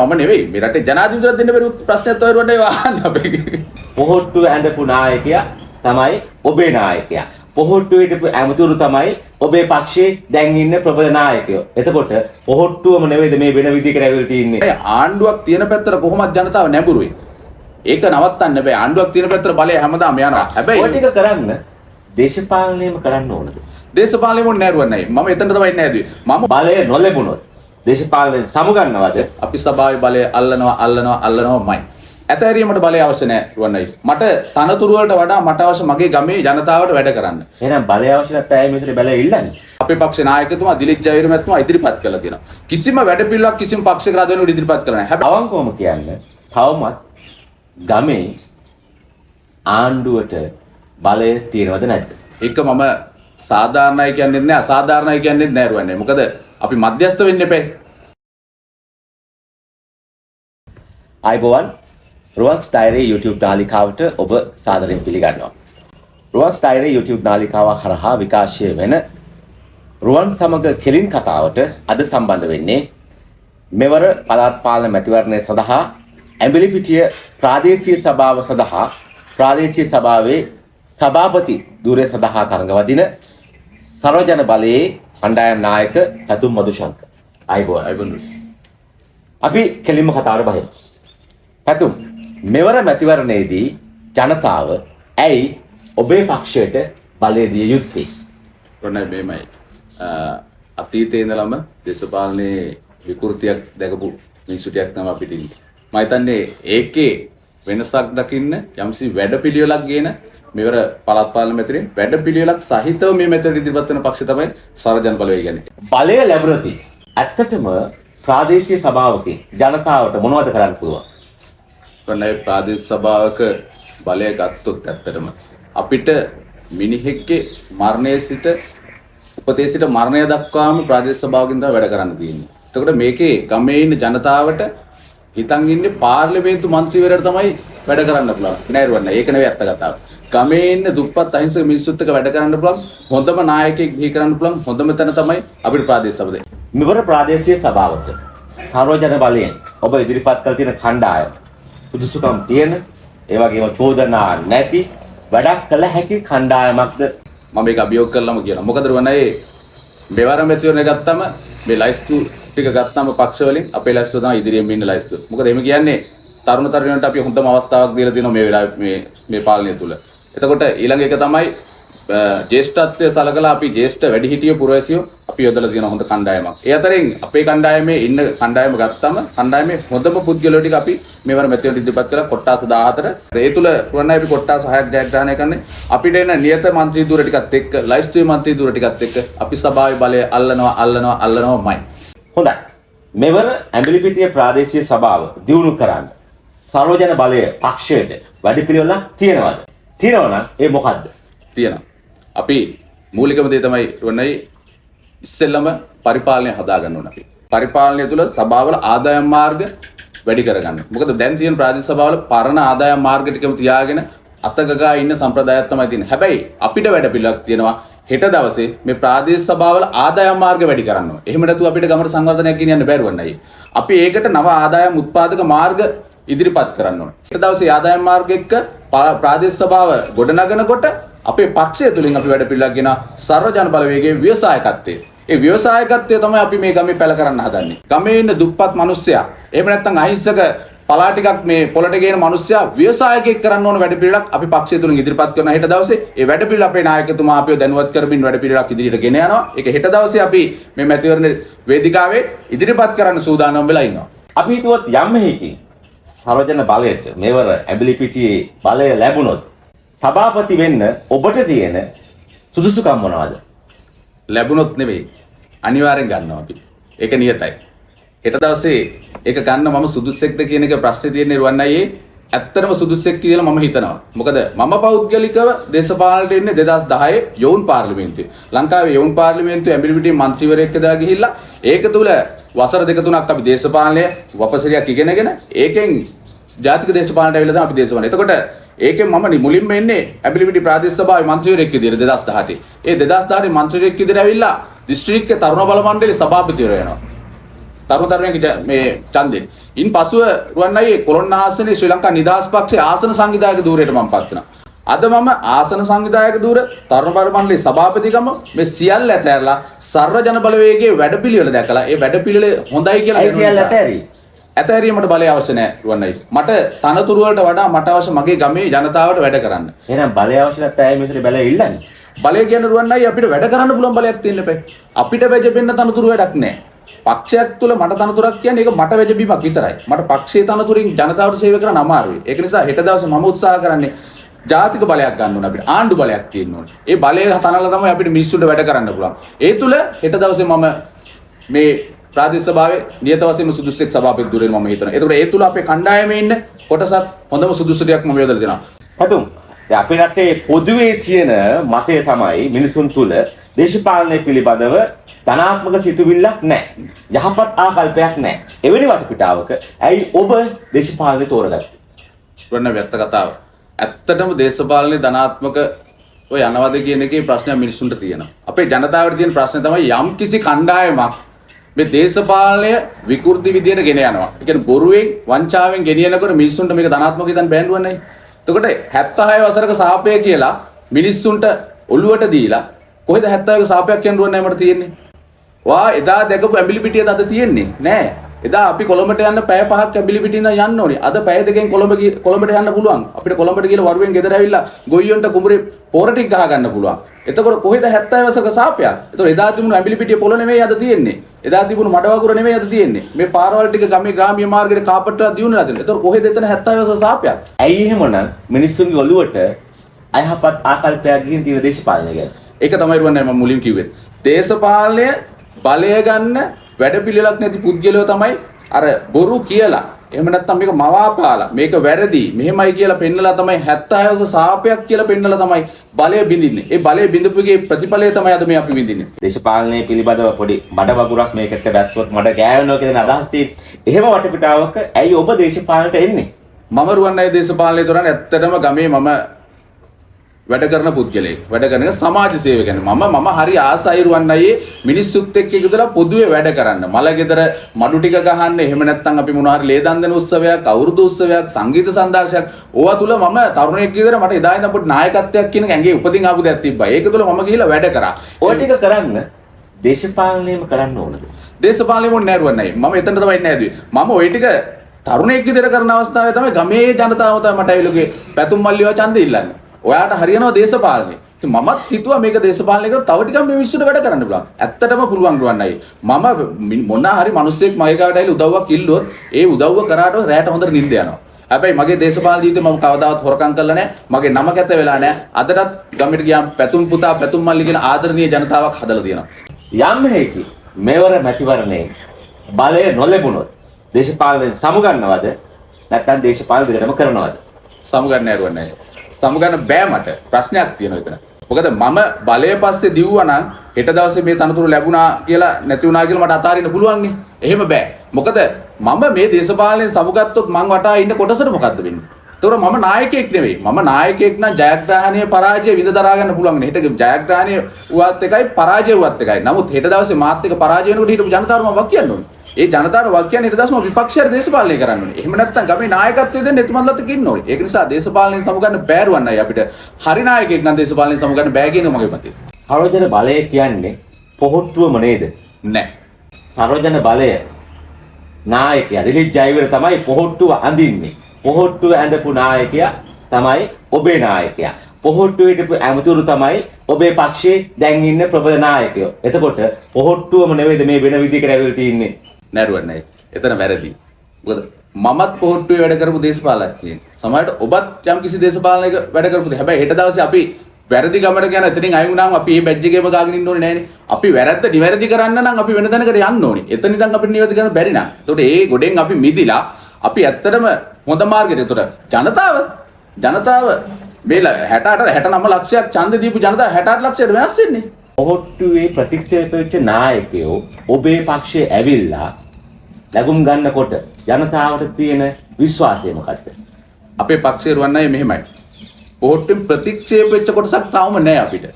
මම නෙවෙයි මේ රටේ ජනාධිපතිතුමා දෙන්න බැරි ප්‍රශ්නයක් තමයි වඩේ වහන්න අපි. පොහොට්ටු ඇඳපු නායකයා තමයි ඔබේ නායකයා. පොහොට්ටු හිටපු ඇමතිවරු තමයි ඔබේ පක්ෂයේ දැන් ඉන්න ප්‍රබල නායකයෝ. එතකොට පොහොට්ටුවම නෙවෙයිද මේ වෙන විදිහකට ඇවිල්ලා තින්නේ. ඒ ආණ්ඩුවක් තියෙන පැත්තට කොහොමද ජනතාව නැඹුරුයි. ඒක නවත්තන්න බෑ. ආණ්ඩුවක් තියෙන පැත්තට බලය හැමදාම යනවා. හැබැයි ඔය ටික කරන්න දේශපාලනයම කරන්න ඕනද? දේශපාලනය මොන්නේ නැරුවන්නේ. මම එතන තමයි ඉන්නේ හැදුවේ. මම බලය නොලැබුණොත් දේශපාලනයෙන් සමුගන්නවද? අපි සභාවේ බලය අල්ලනවාමයි. ඇතැරීමට බලය අවශ්‍ය නැහැ රුවන්වැලි. මට තනතුරු වලට වඩා මට අවශ්‍ය මගේ ගමේ ජනතාවට වැඩ කරන්න. එහෙනම් බලය අවශ්‍ය නැත්නම් ඇයි මෙතන බලය ඉල්ලන්නේ? අපේ පක්ෂ නායකතුමා දිලිත් ජයවීර මැතිතුමා ඉදිරිපත් කළා තියෙනවා. කිසිම වැඩපිළිවෙලක් කිසිම පක්ෂයක රාජ්‍යවලට ඉදිරිපත් කරලා නැහැ. හැබැයි අවංකවම කියන්නේ තවමත් ගමේ ආණ්ඩුවට බලය තියෙනවද නැද්ද? ඒක මම සාධාරණයි කියන්නේ නැහැ අසාධාරණයි කියන්නේ නැහැ රුවන්වැලි. මොකද අපි මධ්‍යස්ථ වෙන්න එපේ. අයිබෝවන් රුවන් ස්ටයිරේ YouTube නාලිකාවට ඔබ සාදරයෙන් පිළිගන්නවා. රුවන් ස්ටයිරේ YouTube නාලිකාව හරහා විකාශය වෙන රුවන් සමග කෙලින් කතාවට අද සම්බන්ධ වෙන්නේ මෙවර පළාත් පාලන මැතිවරණය සඳහා ඇඹිලිපිටිය ප්‍රාදේශීය සභාව සඳහා ප්‍රාදේශීය සභාවේ සභාපති ධූරය සඳහා තරඟ වදින සර්වජන බලයේ කණ්ඩායම් නායක පැතුම් මදුශංක. අයිබෝවන්. අපි කෙලින්ම කතාවට බහිමු. පැතුම් මෙවර මැතිවරණයේදී ජනතාව ඇයි ඔබේ පක්ෂයට බලය දිය යුත්තේ? රුවන්වැලි මේමයි. අතීතයේ ඉඳලම දේශපාලනයේ විකෘතියක් දැකපු මිනිසුටියක් තමයි අපිට ඉන්නේ. මම හිතන්නේ ඒකේ වෙනසක් දකින්න යම්සි වැඩපිළිවෙලක් ගේන මෙවර පළාත් පාලන මැතිරේ වැඩපිළිවෙලක් සහිතව මේ මැතිරට ඉදිරිපත් වෙන පක්ෂ තමයි සර්වජන බලය කියන්නේ. බලය ලැබුණොත් ඇත්තටම ප්‍රාදේශීය සභාවකේ ජනතාවට මොනවද කරන්න පුළුවන්? රුවන්වැලි ප්‍රාදේශීය සභාවක බලය ගත්තොත් ඇත්තටම අපිට මිනිහෙක්ගේ මරණයේ සිට උපතේ සිට මරණය දක්වාම ප්‍රාදේශීය සභාවකින් තමයි වැඩ කරන්න තියෙන්නේ. එතකොට මේකේ ගමේ ඉන්න ජනතාවට හිතන් ඉන්නේ පාර්ලිමේන්තු මන්ත්‍රීවරයාට තමයි වැඩ කරන්න පුළුවන්. නෑ රුවන්වැලි. ඒක නෙවෙයි අත්ත කතාව. ගමේ ඉන්න දුප්පත් අහිංසක මිනිස්සුත් එක්ක වැඩ කරන්න පුළුවන්. හොඳම නායකයෙක් බිහි කරන්න පුළුවන්. හොඳම තැන තමයි අපිට ප්‍රාදේශීය සභාව දෙන්නේ. මෙවර ප්‍රාදේශීය සභාවට සර්වජන බලයෙන් ඔබ ඉදිරිපත් කළ තියෙන කණ්ඩායම සුදුසුකම් තියෙන ඒ වගේම චෝදනා නැති වැඩක් කළ හැකි කණ්ඩායමක්ද? මම මේක අභියෝග කළාම කියනවා. මොකද රුවන්වැලි මෙවර මැතිවරණය ගත්තම මේ ලයිස්තු ටික ගත්තාම පක්ෂ වලින් අපේ ලයිස්තුව තමයි ඉදිරියෙන් ඉන්න ලයිස්තුව. මොකද එහෙම කියන්නේ තරුණ තරුණියන්ට අපි හොඳම අවස්ථාවක් දීලා තියෙනවා මේ වෙලාවේ මේ පාලනය තුල. එතකොට ඊළඟ එක තමයි ජ්‍යෙෂ්ඨත්වය සලකලා අපි ජ්‍යෙෂ්ඨ වැඩිහිටිය පුරවැසියෝ අපි යොදලා තියෙන හොඳ කණ්ඩායමක්. ඒ අතරින් අපේ කණ්ඩායමේ ඉන්න කණ්ඩායම ගත්තම කණ්ඩායමේ හොඳම පුද්ගලයෝ ටික අපි මෙවර මැතිවරණයට ඉදිරිපත් කළා කොට්ටාස 14. ඒ තුල රුවන්වැලි අපි කොට්ටාස 6ක් ජයග්‍රහණය කරන්නේ. අපිට එන නියත മന്ത്രി ධූර ටිකත් එක්ක ලයිස්තුවේ മന്ത്രി ධූර ටිකත් එක්ක අපි සභාවේ බලය අල්ලනවාමයි. හොඳයි. මෙවර ඇඹිලිපිටිය ප්‍රාදේශීය සභාව දියුණු කරන්න සර්වජන බලය පක්ෂයට වැඩපිළිවෙලක් තියෙනවද? තියෙනවා නම් ඒ මොකද්ද? තියෙනවා. අපි මූලිකම දේ තමයි රුවන්වැලි ඉස්සෙල්ලම පරිපාලනය හදා ගන්න ඕන අපි. පරිපාලනය තුළ සභාවල ආදායම් මාර්ග වැඩි කරගන්න. මොකද දැන් තියෙන ප්‍රාදේශීය සභාවල පරණ ආදායම් මාර්ග ටිකම තියාගෙන අතගගා ඉන්න සම්ප්‍රදායක් තමයි තියෙන්නේ. හැබැයි අපිට වැඩපිළිවෙලක් තියෙනවා. හෙට දවසේ මේ ප්‍රාදේශීය සභාවල ආදායම් මාර්ග වැඩි කරන්න ඕන. එහෙම නැතුව අපිට ගමට සංවර්ධනයක් ගෙනියන්න බැරි වුණායි. අපි ඒකට නව ආදායම් උත්පාදක මාර්ග ඉදිරිපත් කරන්න ඕන. හෙට දවසේ ආදායම් මාර්ග එක්ක ප්‍රාදේශීය සභාව ගොඩනගනකොට අපේ පක්ෂය තුලින් අපි වැඩ පිළිලක් ගෙන සර්වජන බලවේගයේ ව්‍යවසායකත්වයේ. ඒ ව්‍යවසායකත්වය තමයි අපි මේ ගමේ පැල කරන්න හදන්නේ. ගමේ ඉන්න දුප්පත් මිනිස්සයා එහෙම නැත්නම් අහිංසක පලා ටිකක් මේ පොළට ගේන මිනිස්සයා ව්‍යවසායකයෙක් කරන්න ඕන වැඩ පිළිලක් අපි පක්ෂය තුලින් ඉදිරිපත් කරන හෙට දවසේ ඒ වැඩ පිළිල අපේ නායකතුමා අපිව දැනුවත් කරමින් වැඩ පිළිලක් ඉදිරියට ගෙන යනවා. ඒක හෙට දවසේ අපි මේ මැතිවරණ වේදිකාවේ ඉදිරිපත් කරන්න සූදානම් වෙලා ඉන්නවා. අපි හිතුවත් යම් හේකින් සර්වජන බලයට මෙවර ඇඹිලිපිටියේ බලය ලැබුණොත් සභාපති වෙන්න ඔබට තියෙන සුදුසුකම් මොනවද? ලැබුණොත් නෙවෙයි අනිවාර්යෙන් ගන්නවා අපි. ඒක නියතයි. හෙට දවසේ ඒක ගන්න මම සුදුස්සෙක්ද කියන එක ප්‍රශ්නේ තියෙන්නේ රුවන්වැලියේ ඇත්තටම සුදුස්සෙක් කියලා මම හිතනවා. මොකද මම පෞද්ගලිකව දේශපාලනයට ඉන්නේ 2010 යෝන් පාර්ලිමේන්තුවේ. ලංකාවේ යෝන් පාර්ලිමේන්තුවේ ඇඹිලිපිටියේ മന്ത്രിවරයෙක් දා ගිහිල්ලා ඒක තුල වසර දෙක තුනක් අපි දේශපාලනය වපසරියක් ඉගෙනගෙන ඒකෙන් ජාතික දේශපාලනයට ඇවිල්ලා තමයි අපි දේශපාලනය. එතකොට ඒකෙන් මම මුලින්ම එන්නේ ඇඹිලිපිටිය ප්‍රාදේශීය සභාවේ മന്ത്രിවරයෙක් විදිහට 2018. ඒ 2018 മന്ത്രിවරයෙක් විදිහට ඇවිල්ලා දිස්ත්‍රික්ක තරුණ බල මණ්ඩලයේ සභාපතිවරයා වෙනවා. තරුණ තරුණියන්ගේ මේ ඡන්දෙන් ඉන් පසුව රුවන්වැලි කොළොන් ආසනයේ ශ්‍රී ලංකා නිදහස් පක්ෂයේ ආසන සංවිධායක ධූරයට මම පත් වෙනවා. අද මම ආසන සංවිධායක ධූර තරුණ බල මණ්ඩලයේ සභාපතිකම මේ සියල්ල ඇතැරලා සර්ව ජන බලවේගයේ වැඩපිළිවෙල දැකලා ඒ වැඩපිළිවෙල හොඳයි කියලා ඇයි සියල්ල ඇතෑරි? ඇතැරීමට බලය අවශ්‍ය නැහැ රුවන්වැලි. මට තනතුරු වලට වඩා මට අවශ්‍ය මගේ ගමේ ජනතාවට වැඩ කරන්න. එහෙනම් බලය අවශ්‍ය නැත්නම් ඇයි මෙතන බලය ඉල්ලන්නේ? බලය කියන්නේ රුවන්වැලි අපිට වැඩ කරන්න පුළුවන් බලයක් තියෙන්න බෑ. අපිට වැජබෙන්න තනතුරු වැඩක් නැහැ. පක්ෂයක් තුළ මට තනතුරක් කියන්නේ ඒක මට වැජබීමක් විතරයි. මට පක්ෂයේ තනතුරින් ජනතාවට සේවය කරන්න අමාරුයි. ඒක නිසා හෙට දවසේ මම උත්සාහ කරන්නේ ජාතික බලයක් ගන්න ඕනේ අපිට. ආණ්ඩු බලයක් තියෙන්න ඕනේ. ඒ බලය තනලා තමයි අපිට මිනිස්සුන්ට වැඩ කරන්න පුළුවන්. ඒ තුළ හෙට දවසේ මම මේ ප්‍රාදේශ සභාවේ නියත වශයෙන්ම සුදුස්සෙක් සභාපති ධුරයෙන් මම හිතනවා. ඒකට ඒ තුළ අපේ කණ්ඩායමේ ඉන්න කොටසක් හොඳම සුදුසු දෙයක් මම යොදලා දෙනවා. හතුම් දැන් අපේ රටේ පොදුවේ තියෙන මතය තමයි මිනිසුන් තුළ දේශපාලනය පිළිබඳව ධනාත්මක සිතුවිල්ලක් නැහැ. යහපත් ආකල්පයක් නැහැ. එවැනි වටපිටාවක ඇයි ඔබ දේශපාලනය තෝරගත්තේ? වන්න වැත්ත කතාව. ඇත්තටම දේශපාලනේ ධනාත්මක ඔය යනවාද කියන එකේ ප්‍රශ්නයක් මිනිස්සුන්ට තියෙනවා. අපේ ජනතාවට තියෙන ප්‍රශ්නේ තමයි යම් කිසි කණ්ඩායමක් මේ දේශපාලනය විකෘති විදියට ගෙන යනවා. ඒ කියන්නේ බොරුවෙන් වංචාවෙන් ගෙනියනකොට මිනිස්සුන්ට මේක ධනාත්මක හිතන්න බෑන්ඩුවන්නේ. එතකොට 76 වසරක සාපය කියලා මිනිස්සුන්ට ඔළුවට දීලා කොහෙද 70ක සාපයක් කියනුවන්නේ මට තියෙන්නේ? වා එදා දැකපු ඇඹිලි පිටියද අද තියෙන්නේ? නෑ. එදා අපි කොළඹට යන්න පැය 5ක් ඇඹිලි පිටින් යන්න ඕනේ. අද පැය දෙකෙන් කොළඹට යන්න පුළුවන්. අපිට කොළඹට ගිහලා වරුවෙන් ගෙදර ඇවිල්ලා ගොයියොන්ට කුඹුරේ පොර ටික ගහ ගන්න පුළුවන්. එතකොට කොහෙද 70 වසරක සාපයක්? එතකොට එදා තිබුණු ඇඹිලි පිටිය පොළ නෙමෙයි අද තියෙන්නේ. එදා තිබුණු මඩ වගුර නෙමෙයි අද තියෙන්නේ. මේ පාරවල් ටික ගමේ ග්‍රාමීය මාර්ගයේ කාපට්ටුවක් දියුණුවලා තියෙනවා. එතකොට කොහෙද එතන 70 වසරක සාපයක්? ඇයි එහෙමනම් මිනිස්සුන්ගේ ඔළුවට අයහපත් ආකල්පයක් ගිහින් තියෙන දේශපාලනය ගැන? ඒක තමයි රුවන්වැලි මම මුලින් කිව්වේ. දේශපාලනය බලය ගන්න වැඩපිළිවෙලක් නැති පුද්ගලයෝ තමයි අර බොරු කියලා එහෙම නැත්නම් මේක මවාපාලා මේක වැරදි මෙහෙමයි කියලා පෙන්නලා තමයි 76 වසර සාපයක් කියලා පෙන්නලා තමයි බලය බින්දින්නේ. ඒ බලය බින්දපුගේ ප්‍රතිඵලය තමයි අද මේ අපි විඳින්නේ. දේශපාලනයේ පිළිබඳව පොඩි මඩ වගුරක් මේකට බැස්සොත් මඩ ගෑවෙනවා කියන අදහස් තියෙන. එහෙම වටපිටාවක ඇයි ඔබ දේශපාලනයට එන්නේ? මම රුවන්වැලි දේශපාලනය දොරන ඇත්තටම ගමේ මම වැඩ කරන පුද්ගලයෙක්. වැඩ කරන සමාජ සේවකයෙක්. මම හරි ආසයි රුවන්වැලියේ මිනිස්සුත් එක්ක එකතුලා පොදුවේ වැඩ කරන්න. මල ගෙදර මඩු ටික ගහන්න. එහෙම නැත්නම් අපි මොනවා හරි ලේ දන් දෙන උත්සවයක්, අවුරුදු උත්සවයක්, සංගීත සංදර්ශනයක් ඕවා තුල මම තරුණයෙක් විදිහට මට එදා ඉඳන් පොඩි නායකත්වයක් කියන ඇඟේ උපදින් ආපු දෙයක් තිබ්බා. ඒක තුල මම ගිහිල්ලා වැඩ කරා. ඔය ටික කරන්න දේශපාලනයම කරන්න ඕනද? දේශපාලනය මොන්නේ නෑ රුවන්වැලි. මම එතනට තමයි ඉන්නේ ඇදුවේ. මම ওই ටික තරුණයෙක් විදිහට කරන අවස්ථාවේ තමයි ගමේ ජනතාව තමයි මට ඇවිල්ලා පැතුම් මල්ලියව ඡන්දෙ ඉල්ලන්නේ. ඔයාට හරියනවා දේශපාලනය. ඉතින් මමත් හිතුවා මේක දේශපාලනය කරලා තව ටිකක් මේ මිනිස්සුන්ට වැඩ කරන්න පුළුවන්. ඇත්තටම පුළුවන් රුවන්වැලි. මම මොනවා හරි මිනිස්සෙක් මගේ ගාවට ඇවිල්ලා උදව්වක් ඉල්ලුවොත් ඒ උදව්ව කරාට රැට හොඳට නිින්ද යනවා. හැබැයි මගේ දේශපාලන ජීවිතේ මම කවදාවත් හොරකම් කරලා නැහැ. මගේ නම කැත වෙලා නැහැ. අදටත් ගමට ගියාම පැතුම් පුතා පැතුම් මල්ලි කියන ආදරණීය ජනතාවක් හදලා තියෙනවා. යම් හේකි මෙවර මැතිවරණේ බලය නොලැබුණොත් දේශපාලනයෙන් සමුගන්නවද නැත්නම් දේශපාලන විතරම කරනවද? සමුගන්න නෑරුවන්නේ. සමුගන්න බෑ මට. ප්‍රශ්නයක් තියෙනවා එතන. මොකද මම බලය පස්සේ දිව්වා නම් හෙට දවසේ මේ තනතුරු ලැබුණා කියලා නැති වුණා කියලා මට අතාරින්න පුළුවන් නේ. එහෙම බෑ. මොකද මම මේ දේශපාලනයෙන් සමුගත්තොත් මං වටා ඉන්න කොටසට මොකද්ද වෙන්නේ? ඒතකොට මම නායකයෙක් නෙවෙයි. මම නායකයෙක් නම් ජයග්‍රහණය පරාජය විඳ දරා ගන්න පුළුවන් නේ. හෙට ජයග්‍රහණය උවත් එකයි පරාජය උවත් එකයි. නමුත් හෙට දවසේ මාත් එක පරාජය වෙනකොට හිටපු ජනතාවට මම වක් කියන්න ඕනේ. ඒ ජනතාවට වක් කියන්නේ හෙට දවසේ මම විපක්ෂයට දේශපාලනය කරන්න ඕනේ. එහෙම නැත්නම් ගමේ නායකත්වය දෙන්න එතුමන්ලත් ඉන්න ඕනේ. ඒක නිසා දේශපාලනයෙන් සමුගන්න බෑරුවන්නයි අපිට. හරි නායකයෙක් නම් දේශපාලනයෙන් සමුගන්න බෑ කියන මගේ මතය. සර්වජන බලය කියන්නේ පොහොට්ටුවම නේද? නෑ. සර්වජන බලය නායකයා දිලිත් ජයවීර තමයි පොහොට්ටුව අඳින්නේ. පොහොට්ටුව ඇඳපු නායකයා තමයි ඔබේ නායකයා. පොහොට්ටුවේ හිටපු ඇමතුරු තමයි ඔබේ පක්ෂයේ දැන් ඉන්න ප්‍රබල නායකයෝ. එතකොට පොහොට්ටුවම නෙවෙයිද මේ වෙන විදිහකට ඇවිල්ලා තින්නේ? නෑරුවන්නේ. එතන වැරදි. මොකද මමත් පොහොට්ටුවේ වැඩ කරපු දේශපාලකයෙක්. සමහරවිට ඔබත් යම් කිසි දේශපාලනයක වැඩ කරපු දෙයක්. හැබැයි හෙට දවසේ අපි වැරදි ගමකට යන එතනින් අයින් වුණාම අපි මේ බැජ් එකේම ගාගෙන ඉන්න ඕනේ නෑනේ. අපි වැරද්ද නිවැරදි කරන්න නම් අපි වෙන තැනකට යන්න ඕනේ. එතන ඉඳන් අපිට නිවැරදි කරන්න බැරි නෑ. ඒතකොට ඒ ගොඩෙන් අපි මිදිලා අපි ඇත්තටම හොඳ මාර්ගයට. ඒතකොට ජනතාව මේ 69 ලක්ෂයක් ඡන්ද දීපු ජනතාව 68 ලක්ෂයට වෙනස් වෙන්නේ. පොහොට්ටුවේ ප්‍රතික්ෂේප වෙච්ච නායකයෝ ඔබේ පක්ෂයේ ඇවිල්ලා ලැබුම් ගන්නකොට ජනතාවට තියෙන විශ්වාසය මොකක්ද? අපේ පක්ෂේ රුවන්වැලි මෙහෙමයි. පොහොට්ටුවෙන් ප්‍රතික්ෂේප වෙච්ච කොටසක් තාම නැහැ අපිට.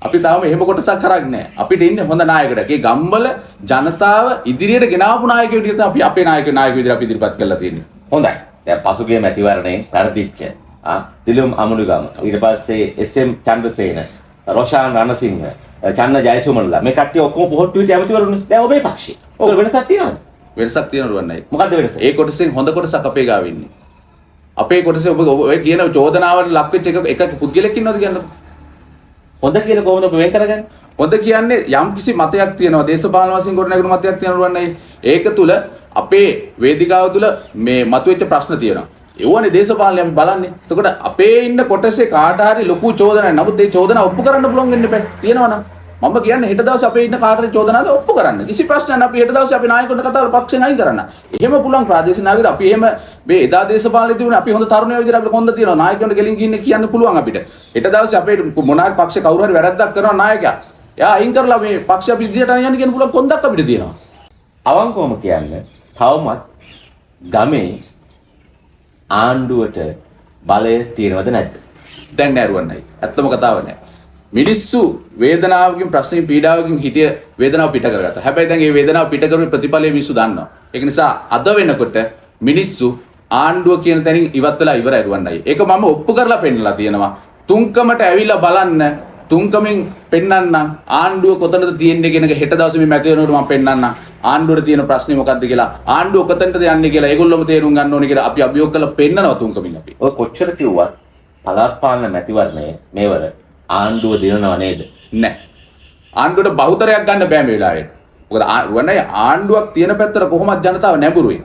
අපි තාම එහෙම කොටසක් කරන්නේ නැහැ. අපිට ඉන්නේ හොඳ නායකයෙක්. ඒ ගම්වල ජනතාව ඉදිරියට ගෙනාවු නායකයෙක් විදිහට අපි අපේ නායක විදිහට අපි ඉදිරිපත් කරලා තියෙන්නේ. හොඳයි. දැන් පසුගිය මැතිවරණයෙන් පෙරදිච්ච දිලුම් අමුණුගම ඊට පස්සේ එස්.එම්. චන්ද්‍රසේන, රොෂාන් රණසිංහ, චන්න ජයසුමනලා මේ කට්ටිය ඔක්කොම පොහොට්ටු විදිහට ඇමතිවරුනේ. දැන් ඔබේ පක්ෂේ. ඔය වෙනසක් තියෙනවද? වෙනසක් තියෙනවා නේද? මොකද්ද වෙනස? ඒ කොටසෙන් හොඳ කොටසක් අපේ ගාව ඉන්නේ. අපේ කොටසේ ඔය කියන චෝදනාවට ලක් වෙච්ච එක පුද්ගලෙක් ඉන්නවද කියන්නකෝ. හොඳ කියලා කොහොමද ඔබ වෙන් කරගන්නේ? හොඳ කියන්නේ යම් කිසි මතයක් තියෙනවා දේශපාලන වශයෙන් ගොඩනැගෙන මතයක් තියෙනවා නේද? ඒක තුල අපේ වේදිකාව තුල මේ මතුවෙච්ච ප්‍රශ්න තියෙනවා. ඒවනේ දේශපාලනය අපි බලන්නේ. එතකොට අපේ ඉන්න කොටසේ කාට හරි ලොකු චෝදනාවක්. නමුත් ඒ චෝදනාව ඔප්පු කරන්න පුළුවන් වෙන්න බෑ. තියෙනවනම් මම කියන්නේ හෙට දවසේ අපේ ඉන්න කාට හරි චෝදනාවක් ඔප්පු කරන්න. කිසි ප්‍රශ්නයක් නැහැ. අපි හෙට දවසේ අපි නායකයන්ට කතා කරලා පක්ෂෙන් අයින් කරන්න. එහෙම පුළුවන් ප්‍රාදේශීය නායකයෝ අපි එහෙම මේ එදා දේශපාලනේ තිබුණේ අපි හොඳ තරුණයෝ විදිහට අපිට කොන්ද තියෙනවා. නායකයන්ට ගෙලින් ගින්න කියන්න පුළුවන් අපිට. හෙට දවසේ අපේ මොනාරි පක්ෂ කවුරු හරි වැරද්දක් කරනවා නායකයා. එයා අයින් කරලා මේ පක්ෂ අපි ඉදිරියට යන්න කියන පුළුවන් කොන්දක් අපිට තියෙනවා. අවංකවම කියන්නේ තවමත් ගමේ ආණ්ඩුවට බලය තියෙනවද නැද්ද? දැන් නෑ රුවන්යි. ඇත්තම කතාව නෑ. මිනිස්සු වේදනාවකින් ප්‍රශ්නකින් පීඩාවකින් හිටිය වේදනාව පිට කරගත්තා. හැබැයි දැන් මේ වේදනාව පිට කරපු ප්‍රතිඵලය මිනිස්සු දන්නවා. ඒක නිසා අද වෙනකොට මිනිස්සු ආණ්ඩුව කියන තැනින් ඉවත් වෙලා ඉවරයි රුවන්යි. ඒක මම ඔප්පු කරලා පෙන්නලා තියෙනවා. තුන්කමට ඇවිල්ලා බලන්න. තුන්කමින් පෙන්නන්න ආණ්ඩුව කොතනද තියෙන්නේ කියන එක හෙට දවසේ මේ මැති වෙනකොට මම පෙන්නන්න. ආණ්ඩුවට තියෙන ප්‍රශ්නේ මොකක්ද කියලා ආණ්ඩුව කොතනද යන්නේ කියලා ඒගොල්ලොම තේරුම් ගන්න ඕනේ කියලා අපි අභියෝග කරලා පෙන්නනවා තුන්කමින් අපි. ඔය කොච්චර කිව්වත් පළාත් පාලන මැතිවරණයේ මේවර ආණ්ඩුව දිනනව නේද? නෑ. ආණ්ඩුවට බහුතරයක් ගන්න බෑ මේ වෙලාවේ. මොකද වන්නේ ආණ්ඩුවක් තියෙන පැත්තට කොහොමද ජනතාව නැඹුරුයි.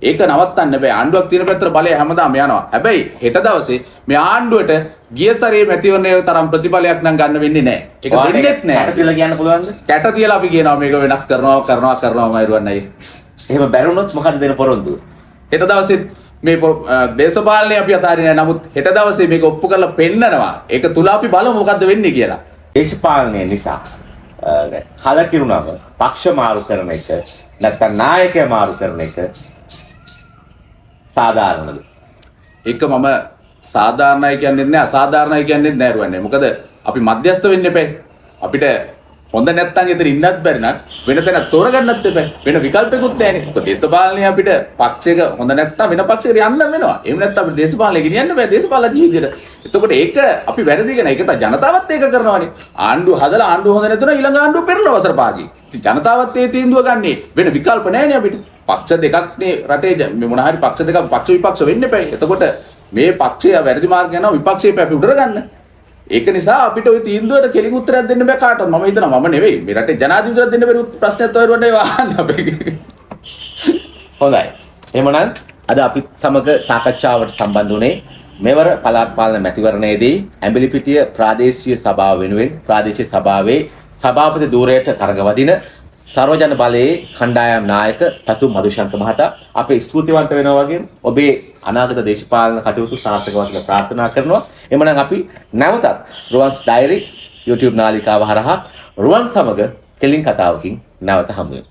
ඒක නවත්තන්න බෑ. ආණ්ඩුවක් තියෙන පැත්තට බලය හැමදාම යනවා. හැබැයි හෙට දවසේ මේ ආණ්ඩුවට ගිය සැරේ මැතිවරණයේ තරම් ප්‍රතිඵලයක් නම් ගන්න වෙන්නේ නෑ. ඒක වෙන්නේත් නෑ. කැට තියලා කියන්න පුළුවන්ද? කැට තියලා අපි කියනවා මේක වෙනස් කරනවා මයිරුවන්නයි. එහෙම බැරුණොත් මොකද දෙන පොරොන්දුව? හෙට දවසේ මේ දේශපාලනය අපි අතාරින්නේ නැහැ. නමුත් හෙට දවසේ මේක ඔප්පු කරලා පෙන්නනවා. ඒක තුල අපි බලමු මොකද්ද වෙන්නේ කියලා. දේශපාලනය නිසා කලකිරුණම පක්ෂ මාරු කරන එක නැත්නම් නායකය මාරු කරන එක සාධාරණද? ඒක මම සාධාරණයි කියන්නේ නැහැ අසාධාරණයි කියන්නේ නැහැ රුවන්නේ. මොකද අපි මධ්‍යස්ථ වෙන්න එපා. අපිට හොඳ නැත්තම් එතන ඉන්නත් බැරි නම් වෙන තැනක් තෝරගන්නත් එපා. වෙන විකල්පෙකුත් නැහැනේ. ඒක දේශපාලනය අපිට පක්ෂයක හොඳ නැත්තම් වෙන පක්ෂයකට යන්න වෙනවා. එහෙම නැත්තම් අපිට දේශපාලනය ගෙනියන්න බෑ දේශපාලන ජීවිතේට. එතකොට ඒක අපි වැරදිගෙන ඒක තමයි ජනතාවත් ඒක කරනවානේ. ආණ්ඩුව හදලා ආණ්ඩුව හොඳ නැතුන ඊළඟ ආණ්ඩුව පෙරලව වසර පාගි. ඉතින් ජනතාවත් ඒ තීන්දුව ගන්නේ වෙන විකල්ප නැහැනේ අපිට. පක්ෂ දෙකක්නේ රටේ මේ මොන හරි පක්ෂ දෙකක් පක්ෂ විපක්ෂ වෙන්න එපා. එතකොට මේ පක්ෂය වැරදි මාර්ගය යනවා විපක්ෂය අපි උඩර ගන්න. ඒක නිසා අපිට ওই තීන්දුවට කෙලින් උත්තරයක් දෙන්න බෑ කාටවත්. මම හිතනවා මම නෙවෙයි. මේ රටේ ජනාධිපතිතුමාට දෙන්න බැරි ප්‍රශ්නයක් තමයි වඩේ වහන්න අපි. හොඳයි. එහෙමනම් අද අපි සමග සාකච්ඡාවට සම්බන්ධ වුණේ මෙවර පළාත් පාලන මැතිවරණයේදී ඇඹිලිපිටිය ප්‍රාදේශීය සභාව වෙනුවෙන් ප්‍රාදේශීය සභාවේ සභාපති ධූරයට කරගවදින සර්වජන බලයේ කණ්ඩායම් නායක තතු මදුශන්ත මහතා අපේ ස්තුතිවන්ත වෙනවා වගේම ඔබේ අනාගත දේශපාලන කටයුතු සාර්ථක වශයෙන් ප්‍රාර්ථනා කරනවා. එhmenan අපි නැවතත් රුවන්ස් ඩයරි YouTube නාලිකාව හරහා රුවන් සමග කෙලින් කතාවකින් නැවත හමු වෙමු.